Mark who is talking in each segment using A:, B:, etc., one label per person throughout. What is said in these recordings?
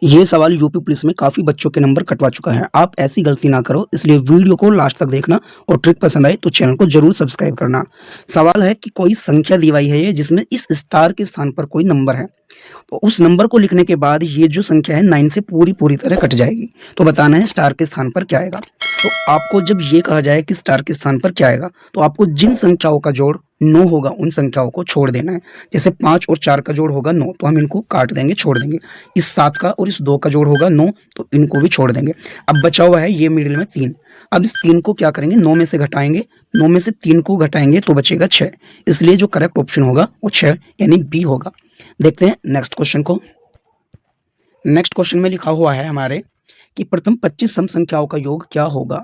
A: ये सवाल UP police में काफ़ी बच्चों के नंबर कटवा चुका है। आप ऐसी गलती ना करो, इसलिए वीडियो को लास्ट तक देखना और ट्रिक पसंद आए तो चैनल को ज़रूर सब्सक्राइब करना। सवाल है कि कोई संख्या दी हुई है ये जिसमें इस स्टार के स्थान पर कोई नंबर है। तो उस नंबर को लिखने के बाद ये जो संख्या है 9 से पूरी तरह कट जाएगी। तो बताना है स्टार के स्थान पर क्या आएगा। तो आपको जब ये कहा जाए कि स्टार के स्थान पर क्या आएगा, तो आपको जिन संख्याओं का जोड़ 9 होगा उन संख्याओं को छोड़ देना है। जैसे 5 और 4 का जोड़ होगा 9, तो हम इनको काट देंगे, छोड़ देंगे। इस 7 का और इस 2 का जोड़ होगा 9, तो इनको भी छोड़ देंगे। अब बचा हुआ है ये मिडिल में 3। अब इस 3 को क्या करेंगे, 9 में से घटाएंगे। 9 में से 3 को घटाएंगे तो बचेगा 6। इसलिए जो करेक्ट ऑप्शन होगा वो 6 यानी बी होगा। देखते हैं नेक्स्ट क्वेश्चन को। नेक्स्ट क्वेश्चन में लिखा हुआ है हमारे कि प्रथम 25 सम संख्याओं का योग क्या होगा।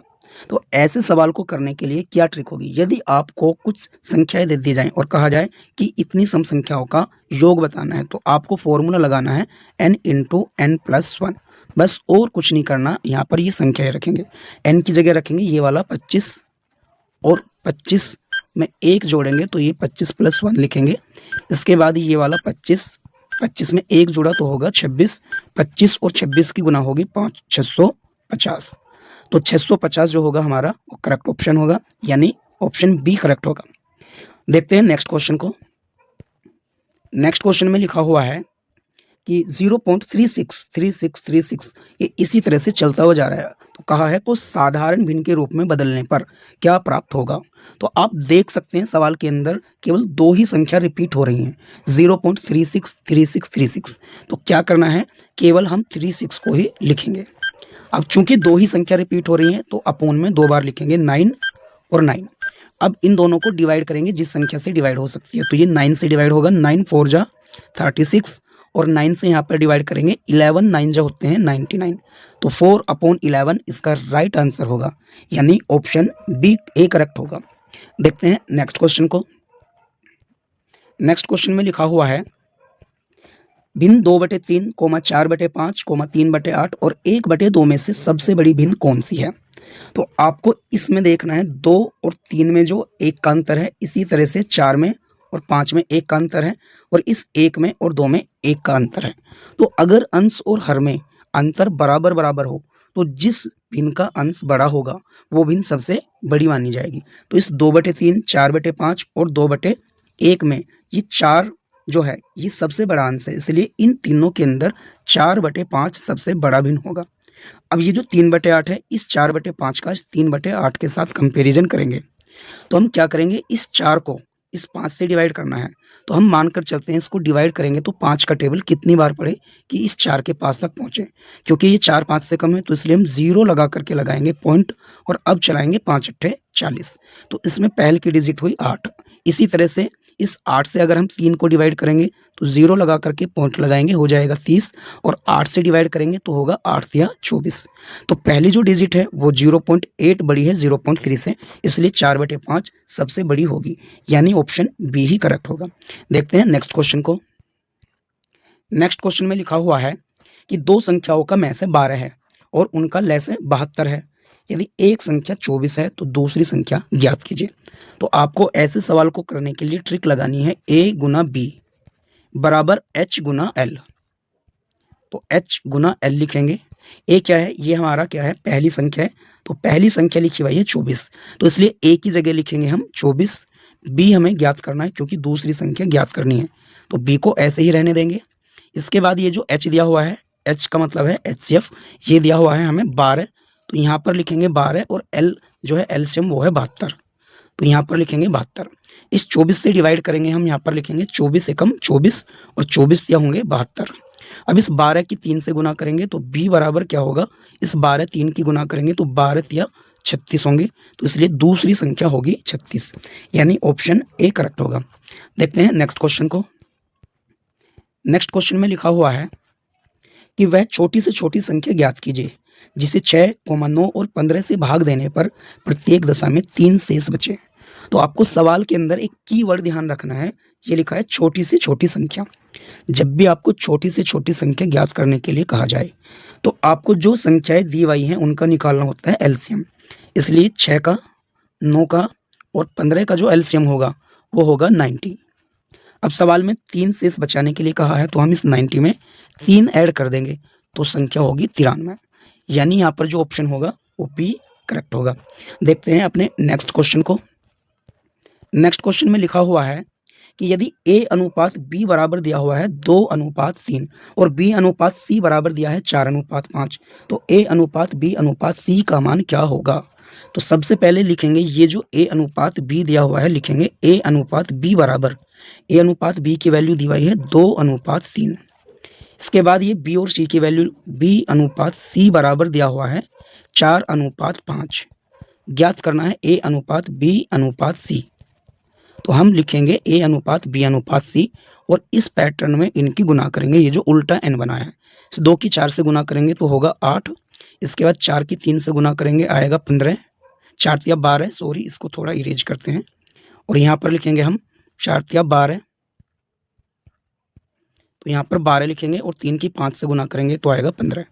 A: तो ऐसे सवाल को करने के लिए क्या ट्रिक होगी, यदि आपको कुछ संख्याएं दे दी जाएं और कहा जाए कि इतनी सम संख्याओं का योग बताना है, तो आपको फॉर्मूला लगाना है n इंटू एन प्लस 1। बस और कुछ नहीं करना। यहाँ पर ये संख्याएं रखेंगे, n की जगह रखेंगे ये वाला 25 और 25 में 1 जोड़ेंगे तो ये 25 प्लस 1 लिखेंगे। इसके बाद ये वाला 25, 25 में 1 जुड़ा तो होगा 26। 25 और 26 की गुना होगी 5, 650। तो 650 जो होगा हमारा वो करेक्ट ऑप्शन होगा, यानी ऑप्शन बी करेक्ट होगा। देखते हैं नेक्स्ट क्वेश्चन को। नेक्स्ट क्वेश्चन में लिखा हुआ है कि 0.363636 ये इसी तरह से चलता हुआ जा रहा है। तो कहा है को साधारण भिन्न के रूप में बदलने पर क्या प्राप्त होगा। तो आप देख सकते हैं सवाल के अंदर केवल 2 ही संख्या रिपीट हो रही हैं, 0.363636। तो क्या करना है, केवल हम 36 को ही लिखेंगे। अब चूंकि 2 ही संख्या रिपीट हो रही है तो अपोन में 2 बार लिखेंगे 9 और 9। अब इन दोनों को डिवाइड करेंगे जिस संख्या से डिवाइड हो सकती है। तो ये 9 से डिवाइड होगा, 9 4 जा 36 और 9 से यहाँ पर डिवाइड करेंगे 11, 9 जो होते हैं 99। तो 4/11 इसका राइट आंसर होगा, यानी ऑप्शन बी ए करेक्ट होगा। देखते हैं नेक्स्ट क्वेश्चन को। नेक्स्ट क्वेश्चन में लिखा हुआ है भिन्न 2/3, 4/5, 3/8 और 1/2 में से सबसे बड़ी भिन्न कौन सी है। तो आपको इसमें देखना है 2 और 3 में जो 1 का अंतर है, इसी तरह से 4 में और 5 में 1 का अंतर है और इस 1 में और 2 में 1 का अंतर है। तो अगर अंश और हर में अंतर बराबर हो तो जिस भिन्न का अंश बड़ा होगा वो भिन्न सबसे बड़ी मानी जाएगी। तो इस 2/3, 4/5 और 2/1 में ये 4 जो है ये सबसे बड़ा अंश है, इसलिए इन तीनों के अंदर 4/5 सबसे बड़ा भिन्न होगा। अब ये जो 3/8 है, इस 4/5 का इस 3/8 के साथ कंपैरिजन करेंगे। तो हम क्या करेंगे, इस 4 को इस 5 से डिवाइड करना है। तो हम मानकर चलते हैं इसको डिवाइड करेंगे तो 5 का टेबल कितनी बार पड़े कि इस 4 के पास तक पहुंचे। क्योंकि ये 4 5 से कम है तो इसलिए हम 0 लगा करके लगाएंगे पॉइंट और अब चलाएंगे 5 8 40। तो इसमें पहले की डिजिट हुई 8। इसी तरह से इस 8 से अगर हम 3 को डिवाइड करेंगे तो 0 लगा करके पॉइंट लगाएंगे, हो जाएगा 30 और 8 से डिवाइड करेंगे तो होगा 8 या 24। तो पहली जो डिजिट है वो 0.8 बड़ी है 0.3 से, इसलिए 4/5 सबसे बड़ी होगी, यानी ऑप्शन बी ही करेक्ट होगा। देखते हैं नेक्स्ट क्वेश्चन को। नेक्स्ट क्वेश्चन में लिखा हुआ है कि 2 संख्याओं का मैसे 12 है और उनका लैसे 72 है। यदि एक संख्या 24 है तो दूसरी संख्या ज्ञात कीजिए। तो आपको ऐसे सवाल को करने के लिए ट्रिक लगानी है a गुना b बराबर h गुना l। तो h गुना l लिखेंगे। a क्या है, ये हमारा क्या है, पहली संख्या है। तो पहली संख्या लिखी हुई है 24, तो इसलिए a की जगह लिखेंगे हम 24। b हमें ज्ञात करना है क्योंकि दूसरी संख्या ज्ञात करनी है, तो b को ऐसे ही रहने देंगे। इसके बाद ये जो h दिया हुआ है, h का मतलब है HCF, ये दिया हुआ है हमें 12, तो यहाँ पर लिखेंगे 12 और l जो है एलसीएम वो है 72, तो यहाँ पर लिखेंगे 72। इस 24 से डिवाइड करेंगे हम, यहाँ पर लिखेंगे 24 एकम 24 और 24 दिया होंगे 72। अब इस 12 की 3 से गुना करेंगे तो b बराबर क्या होगा, इस 12 3 की गुना करेंगे तो 12 या 36 होंगे, तो इसलिए दूसरी संख्या होगी 36, यानी ऑप्शन ए करेक्ट होगा। देखते हैं नेक्स्ट क्वेश्चन को। नेक्स्ट क्वेश्चन में लिखा हुआ है कि वह छोटी से छोटी संख्या ज्ञात कीजिए जिसे 6, 9 और 15 से भाग देने पर प्रत्येक दशा में 3 शेष बचे। तो आपको सवाल के अंदर एक कीवर्ड ध्यान रखना है, ये लिखा है छोटी से छोटी संख्या। जब भी आपको छोटी से छोटी संख्या ज्ञात करने के लिए कहा जाए तो आपको जो संख्याएं दी हुई हैं उनका निकालना होता है एलसीएम। इसलिए 6 का, 9 का और 15 का जो एलसीएम होगा वो होगा 90। अब सवाल में 3 शेष बचाने के लिए कहा है तो हम इस 90 में 3 ऐड कर देंगे तो संख्या होगी 93, यानी यहाँ पर जो ऑप्शन होगा वो पी करेक्ट होगा। देखते हैं अपने नेक्स्ट क्वेश्चन को। नेक्स्ट क्वेश्चन में लिखा हुआ है कि यदि a अनुपात b बराबर दिया हुआ है 2:3 और b अनुपात c बराबर दिया है 4:5, तो a अनुपात b अनुपात c का मान क्या होगा? तो सबसे पहले लिखेंगे ये जो a अनुपात b दिया हुआ है, लिखेंगे a अनुपात b बराबर, a अनुपात b की वैल्यू दी हुई है 2:3। इसके बाद ये b और c की वैल्यू, b अनुपात c बराबर दिया हुआ है 4:5। ज्ञात करना है a अनुपात b अनुपात c। तो हम लिखेंगे a अनुपात b अनुपात c और इस पैटर्न में इनकी गुना करेंगे। ये जो उल्टा n बना है, इस 2 की 4 से गुना करेंगे तो होगा 8। इसके बाद 4 की 3 से गुना करेंगे आएगा 15, 4 तिया 12, सॉरी इसको थोड़ा इरेज करते हैं और यहाँ पर लिखेंगे हम 4 तिया 12, तो यहाँ पर 12 लिखेंगे और 3 की 5 से गुना करेंगे तो आएगा 15।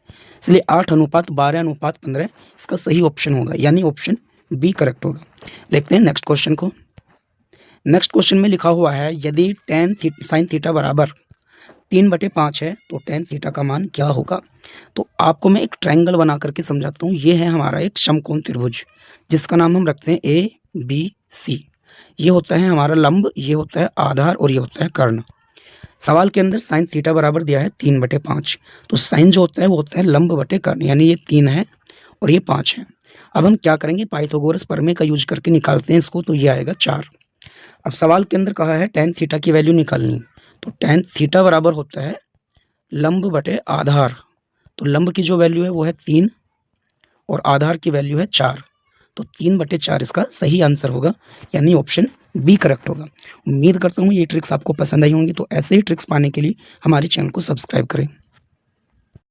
A: इसलिए 8:12:15 इसका सही ऑप्शन होगा, यानी ऑप्शन बी करेक्ट होगा। देखते हैं नेक्स्ट क्वेश्चन को। नेक्स्ट क्वेश्चन में लिखा हुआ है यदि sin थीटा बराबर 3/5 है तो tan थीटा का मान क्या होगा? तो आपको मैं एक ट्रायंगल बना करके समझाता हूँ। ये है हमारा एक समकोण त्रिभुज जिसका नाम हम रखते हैं ए बी सी। ये होता है हमारा लंब, ये होता है आधार और ये होता है कर्ण। सवाल के अंदर sin थीटा बराबर दिया है 3/5, तो sin जो होता है वो होता है लंब बटे कर्ण, यानी ये 3 है और ये 5 है। अब हम क्या करेंगे, पाइथागोरस प्रमेय का यूज करके निकालते हैं इसको, तो ये आएगा 4। अब सवाल के अंदर कहा है tan थीटा की वैल्यू निकालनी, तो tan थीटा बराबर होता है लंब बटे आधार। तो लंब की जो वैल्यू है वो है 3 और आधार की वैल्यू है 4, तो 3/4 इसका सही आंसर होगा, यानी ऑप्शन बी करेक्ट होगा। उम्मीद करता हूँ ये ट्रिक्स आपको पसंद आई होंगी। तो ऐसे ही ट्रिक्स पाने के लिए हमारे चैनल को सब्सक्राइब करें।